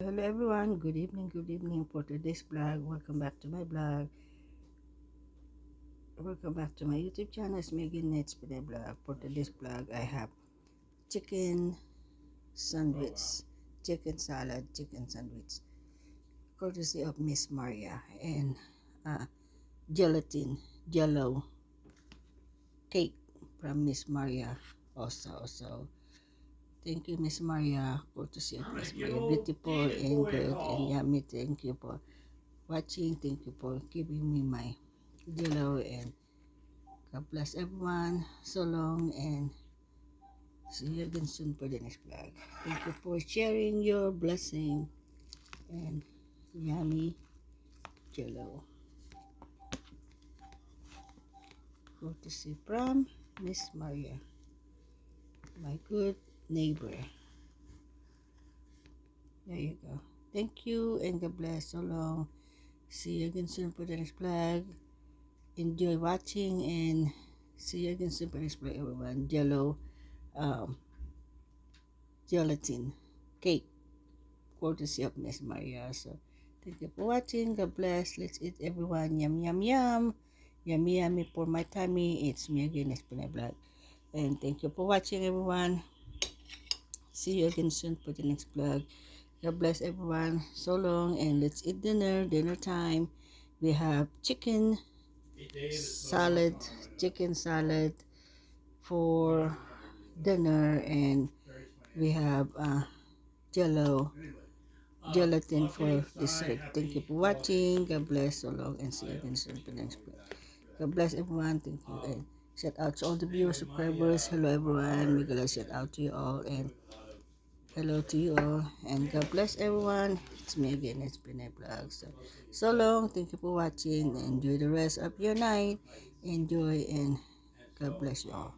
Hello everyone, good evening for today's vlog. Welcome back to my vlog. Welcome back to my YouTube channel. It's me again, Nets Pinay Vlog. For today's vlog, I have chicken sandwich, chicken salad, chicken sandwich, courtesy of Miss Maria, and uh, gelatin, jello cake from Miss Maria also. Thank you, Miss Maria, courtesy of Miss Maria. Beautiful and good and yummy. Thank you for watching. Thank you for giving me my jello, and God bless everyone. So long, and see you again soon for the next vlog. Thank you for sharing your blessing and yummy jello. Courtesy from Miss Maria, my good neighbor. There you go. Thank you and God bless. So long. See you again soon for the next vlog. Enjoy watching and see you again soon for the next vlog, everyone. Jello um, gelatin cake, courtesy of Miss Maria. So thank you for watching. God bless. Let's eat, everyone. Yum yum yum. Yummy yummy for my tummy. It's me again, Espinay Vlog. And thank you for watching, everyone. See you again soon for the next vlog. God bless everyone. So long, and let's eat dinner. Dinner time. We have salad, chicken salad for dinner, and we have gelatin for dessert. Thank you for watching. God bless. So long, and see you again soon for the next vlog. God bless everyone. Thank you, and shout out to all the viewers, subscribers. Hello everyone. May God shout out to you all, and hello to you all, and God bless everyone. It's me again. It's been a vlog. So long. Thank you for watching. Enjoy the rest of your night. Enjoy, and God bless you all.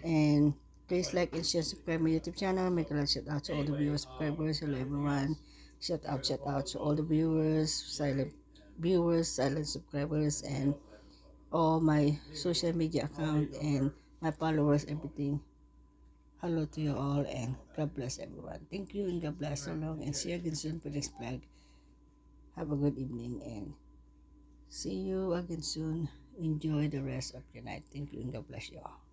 And please like and share, subscribe my YouTube channel. Make a shout out to all the viewers, subscribers. Hello everyone. Shout out to all the viewers, silent subscribers, and all my social media account and my followers, everything. Hello to you all, and God bless everyone. Thank you and God bless. So long, and see you again soon for this vlog. Have a good evening and see you again soon. Enjoy the rest of your night. Thank you and God bless you all.